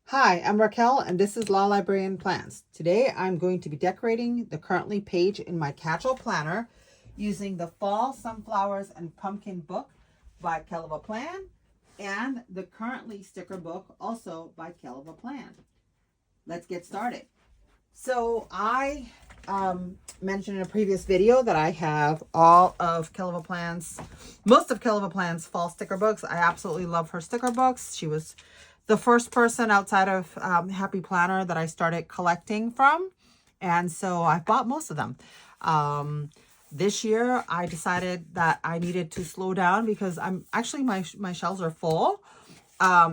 Hi, I'm Raquel and this is Law Librarian Plans. Today I'm going to be decorating the currently page in my Catchall planner using the Fall Sunflowers and Pumpkin book by Kell Plan and the currently sticker book also by Kell Plan. Let's get started. So I mentioned in a previous video that I have all of most of Kell Plan's fall sticker books. I absolutely love her sticker books. She was the first person outside of Happy Planner that I started collecting from. And so I bought most of them. This year I decided that I needed to slow down because I'm actually my shelves are full.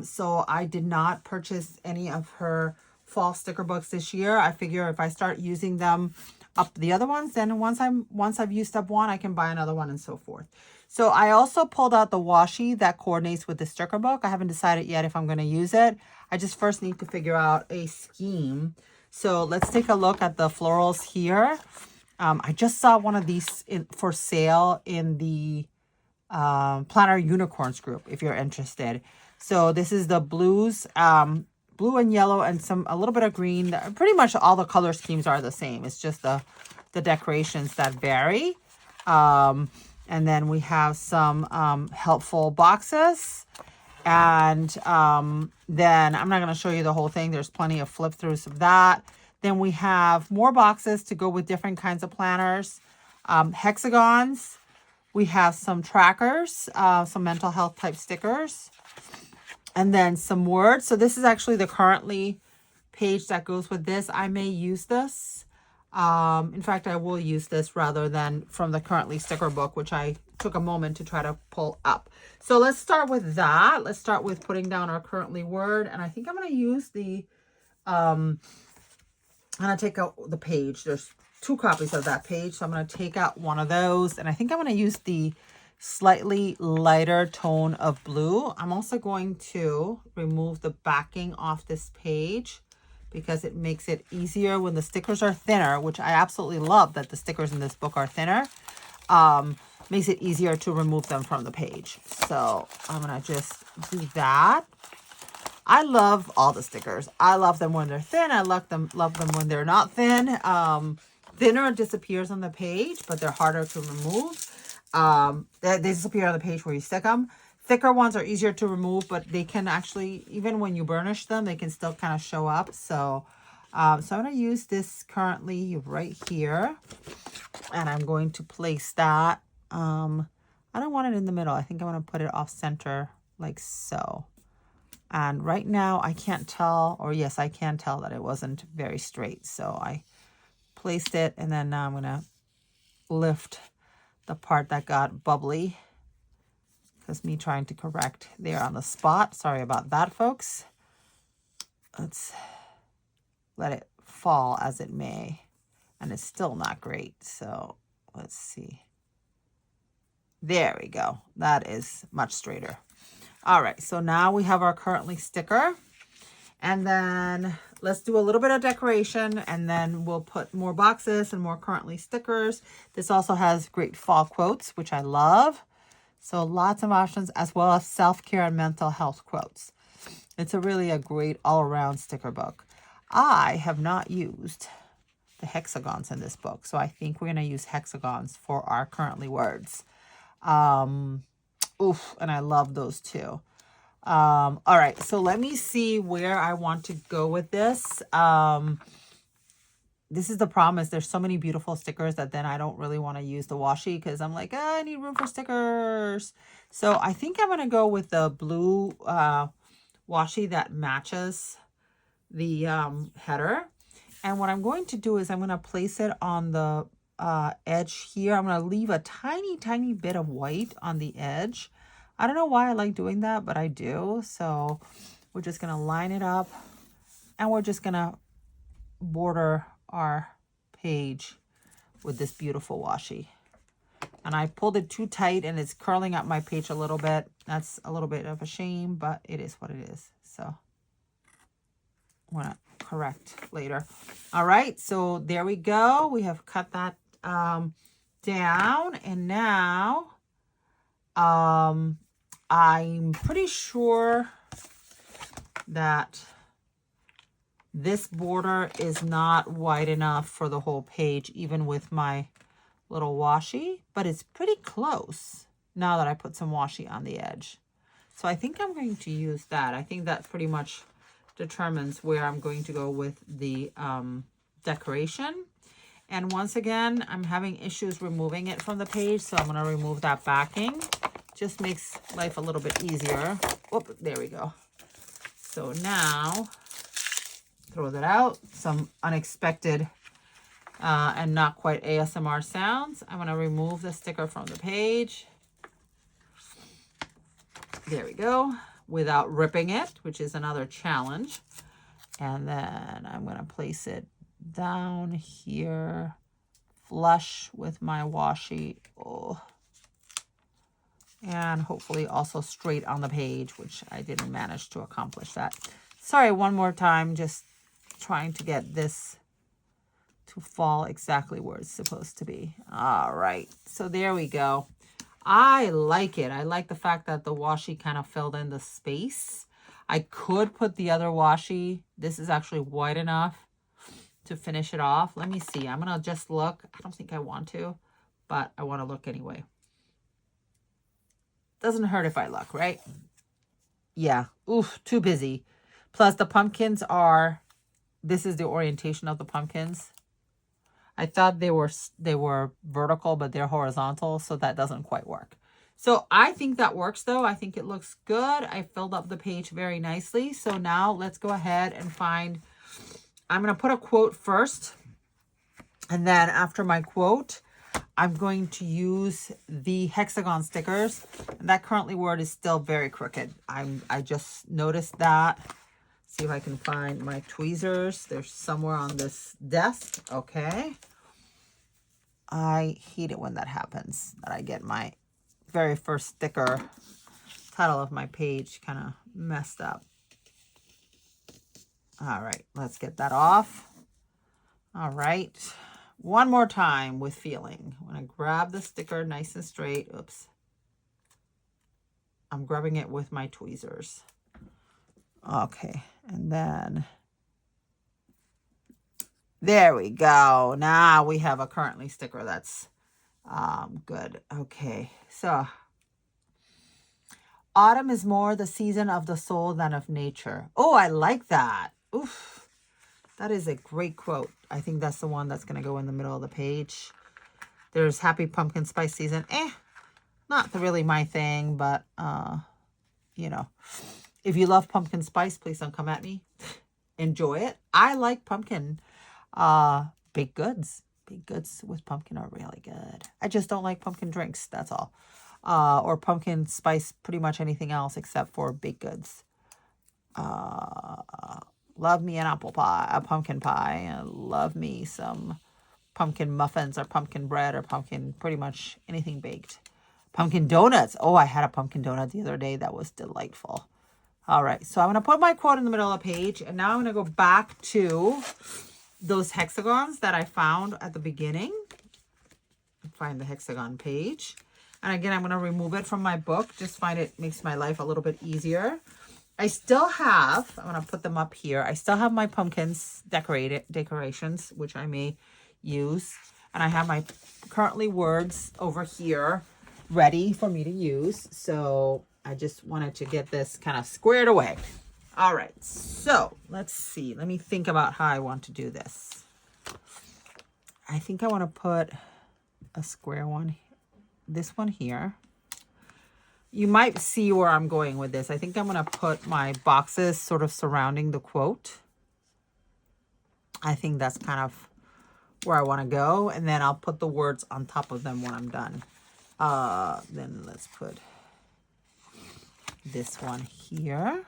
So I did not purchase any of her fall sticker books this year. I figure if I start using them up the other ones, then once I've used up one, I can buy another one and so forth. So I also pulled out the washi that coordinates with the sticker book. I haven't decided yet if I'm going to use it. I just first need to figure out a scheme. So let's take a look at the florals here. I just saw one of these for sale in the Planner Unicorns group if you're interested. So this is the blues, blue and yellow and a little bit of green. Pretty much all the color schemes are the same. It's just the decorations that vary. And then we have some helpful boxes. And then I'm not going to show you the whole thing. There's plenty of flip throughs of that. Then we have more boxes to go with different kinds of planners. Hexagons. We have some trackers, some mental health type stickers. And then some words. So this is actually the currently page that goes with this. I may use this. In fact, I will use this rather than from the currently sticker book, which I took a moment to try to pull up. So let's start with that. Let's start with putting down our currently word. And I think I'm going to use I'm going to take out the page. There's 2 copies of that page. So I'm going to take out one of those. And I think I'm going to use the slightly lighter tone of blue. I'm also going to remove the backing off this page because it makes it easier when the stickers are thinner, which I absolutely love that the stickers in this book are thinner. Makes it easier to remove them from the page. So I'm going to just do that. I love all the stickers. I love them when they're thin. I love them when they're not thin. Thinner disappears on the page, but they're harder to remove. They disappear on the page where you stick them. Thicker ones are easier to remove, but they can actually, even when you burnish them, they can still kind of show up. So, so I'm going to use this currently right here, and I'm going to place that. I don't want it in the middle. I think I'm going to put it off center like so. And right now I can't tell, or yes, I can tell that it wasn't very straight. So I placed it, and then now I'm going to lift the part that got bubbly. That's me trying to correct there on the spot. Sorry about that, folks. Let's let it fall as it may. And it's still not great. So let's see. There we go. That is much straighter. All right. So now we have our currently sticker. And then let's do a little bit of decoration, and then we'll put more boxes and more currently stickers. This also has great fall quotes, which I love. So lots of options, as well as self-care and mental health quotes. It's really a great all-around sticker book. I have not used the hexagons in this book, so I think we're going to use hexagons for our currently words. And I love those too. All right, so let me see where I want to go with this. This is the problem, is there's so many beautiful stickers that then I don't really want to use the washi because I'm like, oh, I need room for stickers. So I think I'm going to go with the blue washi that matches the header. And what I'm going to do is I'm going to place it on the edge here. I'm going to leave a tiny, tiny bit of white on the edge. I don't know why I like doing that, but I do. So we're just going to line it up, and we're just going to border our page with this beautiful washi. And I pulled it too tight and it's curling up my page a little bit. That's a little bit of a shame, but it is what it is. So I'm going to correct later. All right, so there we go. We have cut that down, and now I'm pretty sure that This border is not wide enough for the whole page, even with my little washi, but it's pretty close now that I put some washi on the edge. So I think I'm going to use that. I think that pretty much determines where I'm going to go with the decoration. And once again, I'm having issues removing it from the page, so I'm going to remove that backing. Just makes life a little bit easier. Whoop, there we go. So now, throw that out. Some unexpected and not quite ASMR sounds. I'm going to remove the sticker from the page. There we go. Without ripping it, which is another challenge. And then I'm going to place it down here, flush with my washi. Oh. And hopefully also straight on the page, which I didn't manage to accomplish that. Sorry, one more time, just trying to get this to fall exactly where it's supposed to be. All right, so there we go. I like it. I like the fact that the washi kind of filled in the space. I could put the other washi. This is actually wide enough to finish it off. Let me see. I'm going to just look. I don't think I want to, but I want to look anyway. Doesn't hurt if I look, right? Yeah. Oof, too busy. Plus the pumpkins are, this is the orientation of the pumpkins. I thought they were vertical, but they're horizontal, so that doesn't quite work. So I think that works though. I think it looks good. I filled up the page very nicely. So now let's go ahead and find, I'm going to put a quote first. And then after my quote, I'm going to use the hexagon stickers. And that currently word is still very crooked. I just noticed that. See if I can find my tweezers. They're somewhere on this desk. Okay. I hate it when that happens, that I get my very first sticker title of my page kind of messed up. All right, let's get that off. All right. One more time with feeling. When I grab the sticker nice and straight, oops. I'm grabbing it with my tweezers. Okay, and then there we go. Now we have a currently sticker that's good. Okay, so autumn is more the season of the soul than of nature. Oh, I like that. Oof. That is a great quote. I think that's the one that's going to go in the middle of the page. There's happy pumpkin spice season. Not really my thing, but, you know, if you love pumpkin spice, please don't come at me. Enjoy it. I like pumpkin baked goods. Baked goods with pumpkin are really good. I just don't like pumpkin drinks. That's all. Or pumpkin spice, pretty much anything else except for baked goods. Love me an apple pie, a pumpkin pie. Love me some pumpkin muffins or pumpkin bread or pumpkin, pretty much anything baked. Pumpkin donuts. Oh, I had a pumpkin donut the other day. That was delightful. All right, so I'm going to put my quote in the middle of the page. And now I'm going to go back to those hexagons that I found at the beginning. Find the hexagon page. And again, I'm going to remove it from my book. Just find it makes my life a little bit easier. I still have, I'm going to put them up here. I still have my pumpkins decorations, which I may use. And I have my currently words over here ready for me to use. So I just wanted to get this kind of squared away. All right, so let's see. Let me think about how I want to do this. I think I want to put a square one, this one here. You might see where I'm going with this. I think I'm going to put my boxes sort of surrounding the quote. I think that's kind of where I want to go. And then I'll put the words on top of them when I'm done. Then let's put this one here.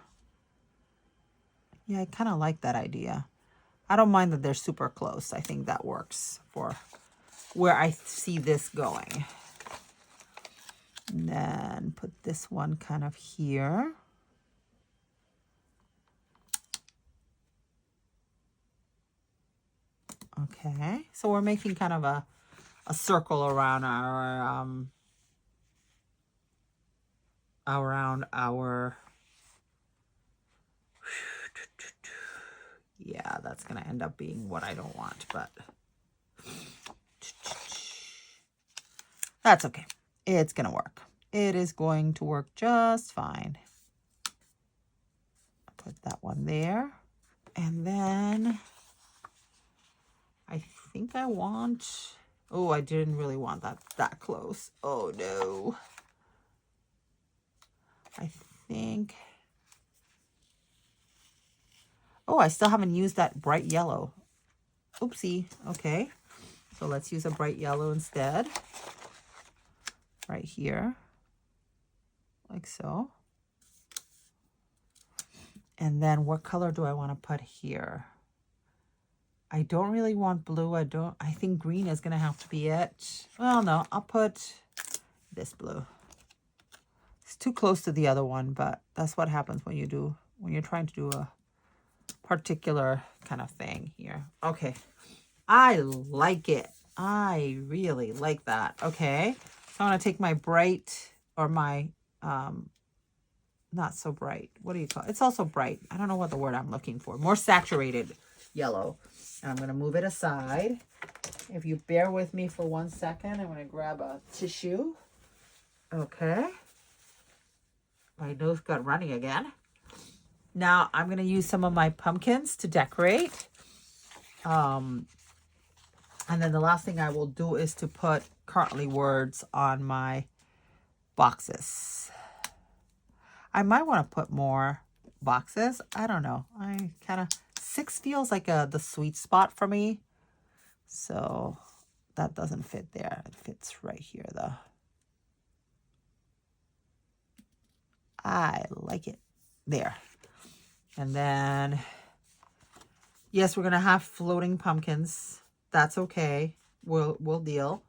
Yeah, I kind of like that idea. I don't mind that they're super close. I think that works for where I see this going. And then put this one kind of here. Okay, so we're making kind of a circle around our yeah, that's going to end up being what I don't want, but that's okay. It's going to work. It is going to work just fine. Put that one there. And then I think I want, oh, I didn't really want that close. Oh no. I think, oh, I still haven't used that bright yellow. Oopsie. Okay. So let's use a bright yellow instead. Right here. Like so. And then what color do I want to put here? I don't really want blue. I think green is going to have to be it. Well, no, I'll put this blue. It's too close to the other one, but that's what happens when you're trying to do a particular kind of thing here. Okay. I like it. I really like that. Okay. So I'm going to take my bright, or my, not so bright. What do you call it? It's also bright. I don't know what the word I'm looking for. More saturated yellow. And I'm going to move it aside. If you bear with me for 1 second, I'm going to grab a tissue. Okay. My nose got running again. Now I'm going to use some of my pumpkins to decorate. And then the last thing I will do is to put currently words on my boxes. I might want to put more boxes. I don't know. I kind of, 6 feels like the sweet spot for me. So that doesn't fit there. It fits right here though. I like it. There. And then, yes, we're going to have floating pumpkins. That's okay. We'll deal.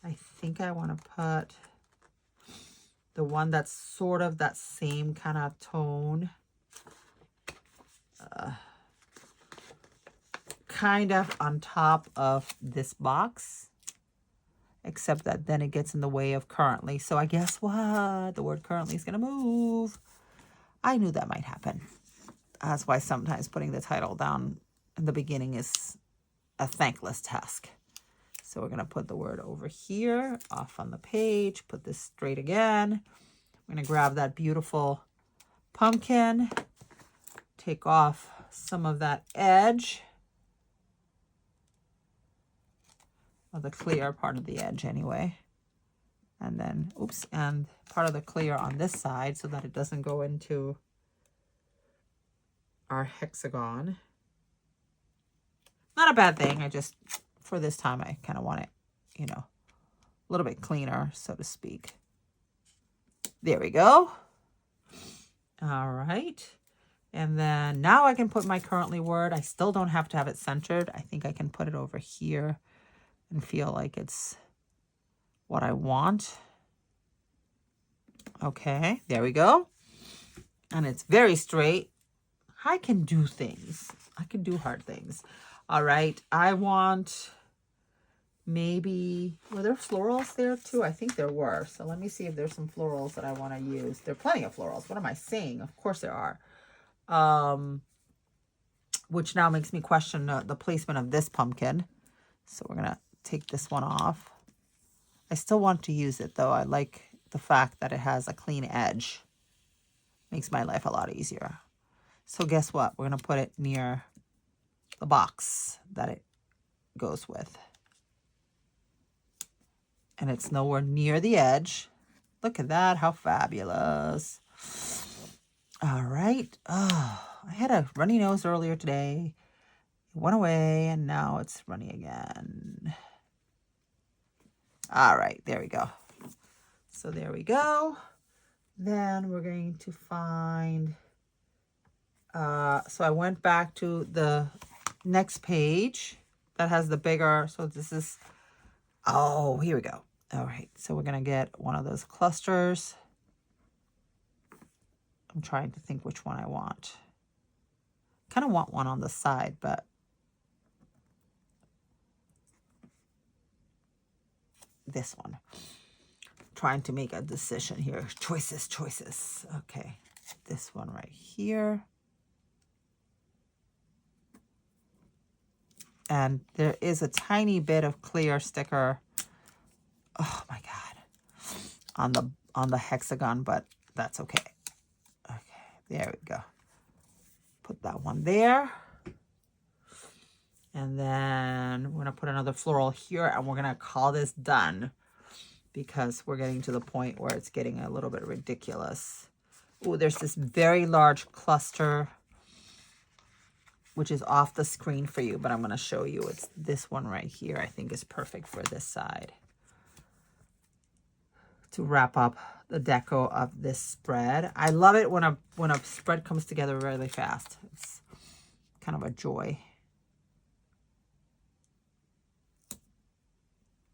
I think I want to put the one that's sort of that same kind of tone. Kind of on top of this box. Except that then it gets in the way of currently. So I guess what? The word currently is going to move. I knew that might happen. That's why sometimes putting the title down in the beginning is a thankless task. So we're going to put the word over here, off on the page, put this straight again. I'm going to grab that beautiful pumpkin, take off some of that edge, or the clear part of the edge anyway. And then, oops, and part of the clear on this side so that it doesn't go into our hexagon. Not a bad thing. I just, for this time, I kind of want it, you know, a little bit cleaner, so to speak. There we go. All right. And then now I can put my currently word. I still don't have to have it centered. I think I can put it over here and feel like it's what I want. Okay, there we go. And it's very straight. I can do things. I can do hard things. All right, I want maybe, were there florals there too? I think there were. So let me see if there's some florals that I want to use. There are plenty of florals. What am I saying? Of course there are. Which now makes me question the placement of this pumpkin. So we're going to take this one off. I still want to use it though. I like the fact that it has a clean edge. Makes my life a lot easier. So guess what? We're going to put it near the box that it goes with. And it's nowhere near the edge. Look at that. How fabulous. All right. Oh, I had a runny nose earlier today. It went away and now it's runny again. All right. There we go. So there we go. Then we're going to find, so I went back to the next page that has the bigger, so this is, oh, here we go. All right, so we're going to get one of those clusters. I'm trying to think which one I want. Kind of want one on the side, but this one. Trying to make a decision here. Choices. Okay, this one right here. And there is a tiny bit of clear sticker. Oh my God. On the hexagon, but that's okay. Okay, there we go. Put that one there. And then we're gonna put another floral here, and we're gonna call this done because we're getting to the point where it's getting a little bit ridiculous. Oh, there's this very large cluster, which is off the screen for you, but I'm gonna show you. It's this one right here, I think is perfect for this side to wrap up the deco of this spread. I love it when a spread comes together really fast. It's kind of a joy.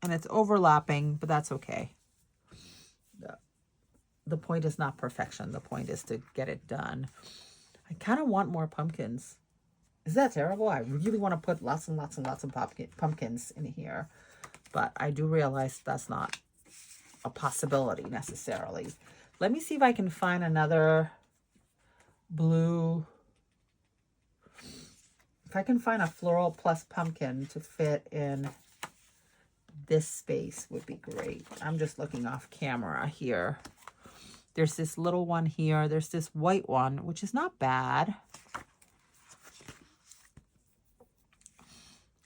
And it's overlapping, but that's okay. The point is not perfection. The point is to get it done. I kind of want more pumpkins. Is that terrible? I really want to put lots and lots and lots of pumpkins in here. But I do realize that's not a possibility necessarily. Let me see if I can find another blue. If I can find a floral plus pumpkin to fit in this space would be great. I'm just looking off camera here. There's this little one here. There's this white one, which is not bad.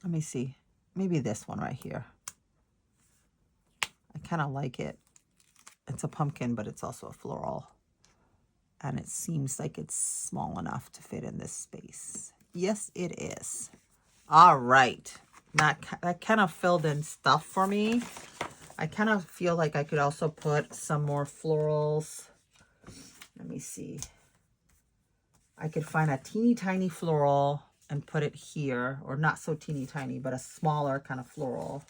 Let me see. Maybe this one right here. I kind of like it. It's a pumpkin, but it's also a floral. And it seems like it's small enough to fit in this space. Yes, it is. All right. That kind of filled in stuff for me. I kind of feel like I could also put some more florals. Let me see. I could find a teeny tiny floral and put it here, or not so teeny tiny, but a smaller kind of floral.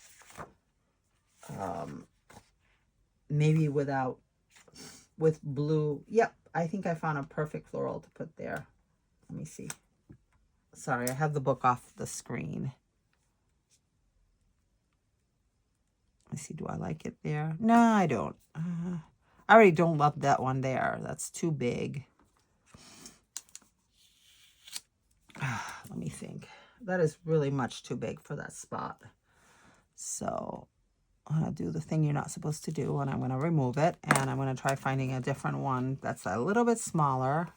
Maybe with blue. Yep, I think I found a perfect floral to put there. Let me see. Sorry, I have the book off the screen. Let's see, do I like it there? No, I don't. I already don't love that one there. That's too big. Let me think. That is really much too big for that spot. So I'm going to do the thing you're not supposed to do, and I'm going to remove it, and I'm going to try finding a different one that's a little bit smaller.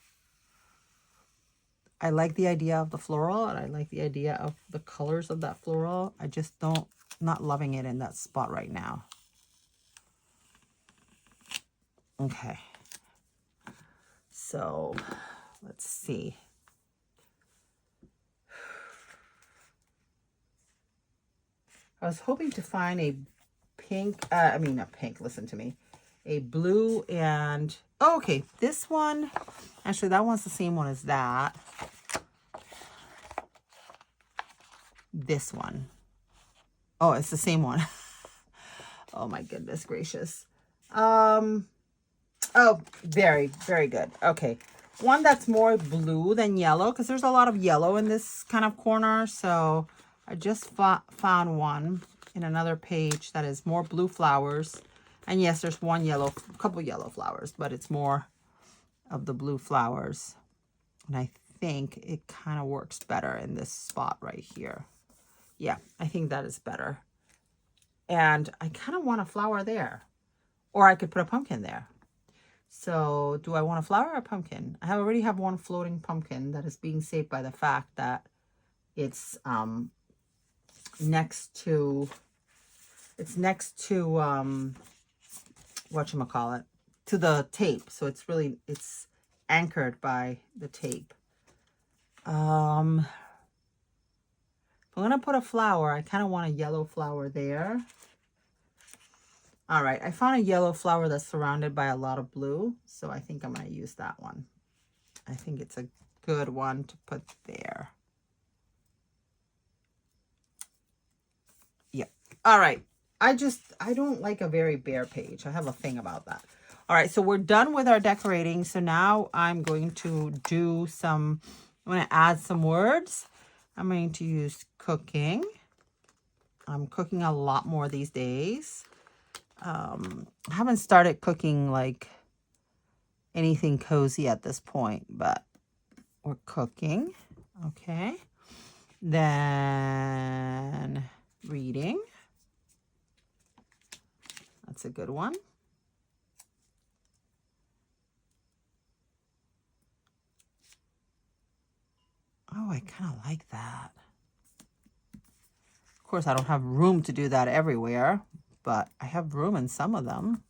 I like the idea of the floral, and I like the idea of the colors of that floral. I just not loving it in that spot right now. Okay. So let's see. I was hoping to find a pink, not pink, listen to me. A blue and, oh, okay, this one, actually that one's the same one as that. This one. Oh, it's the same one. Oh my goodness gracious. Oh, very, very good. Okay. One that's more blue than yellow, because there's a lot of yellow in this kind of corner. So I just found one in another page that is more blue flowers. And yes, there's couple yellow flowers, but it's more of the blue flowers. And I think it kind of works better in this spot right here. Yeah, I think that is better. And I kind of want a flower there. Or I could put a pumpkin there. So do I want a flower or a pumpkin? I already have one floating pumpkin that is being saved by the fact that it's next to whatchamacallit, to the tape. So it's anchored by the tape. If I'm gonna put a flower, I kind of want a yellow flower there. All right, I found a yellow flower that's surrounded by a lot of blue, so I think I'm gonna use that one. I think it's a good one to put there. Yep. All right. I don't like a very bare page. I have a thing about that. All right, so we're done with our decorating. So now I'm going to I'm going to add some words. I'm going to use cooking. I'm cooking a lot more these days. I haven't started cooking like anything cozy at this point, but we're cooking. Okay. Then reading. That's a good one. Oh, I kind of like that. Of course, I don't have room to do that everywhere, but I have room in some of them.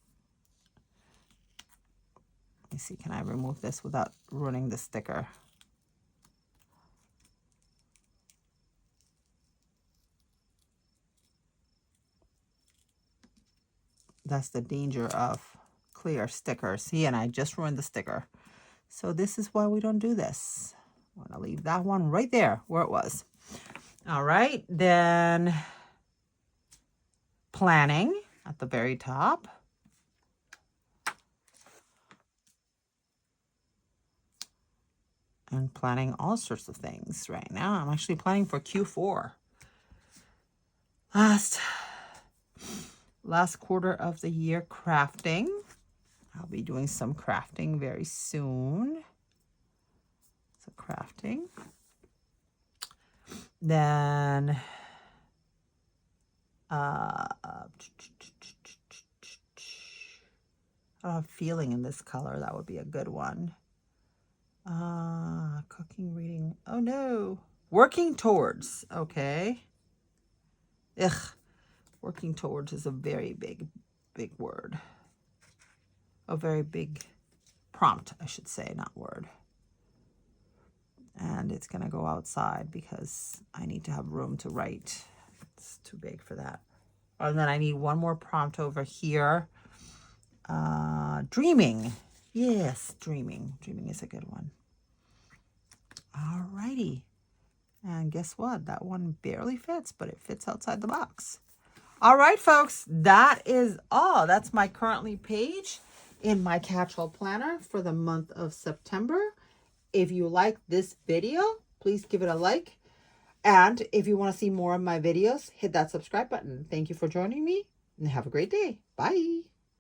Let me see, can I remove this without ruining the sticker? That's the danger of clear stickers. See, and I just ruined the sticker. So this is why we don't do this. I'm going to leave that one right there where it was. All right, then planning at the very top. And planning all sorts of things right now. I'm actually planning for Q4. Last quarter of the year crafting. I'll be doing some crafting very soon. So crafting. Then I have a feeling in this color that would be a good one. Cooking, reading. Oh no. Working towards. Okay. Ugh. Working towards is a very big word. A very big prompt, I should say, not word. And it's going to go outside because I need to have room to write. It's too big for that. And then I need one more prompt over here. Dreaming. Yes, dreaming. Dreaming is a good one. Alrighty. And guess what? That one barely fits, but it fits outside the box. All right, folks, that is all. That's my currently page in my Catchall planner for the month of September. If you like this video, please give it a like. And if you want to see more of my videos, hit that subscribe button. Thank you for joining me and have a great day. Bye.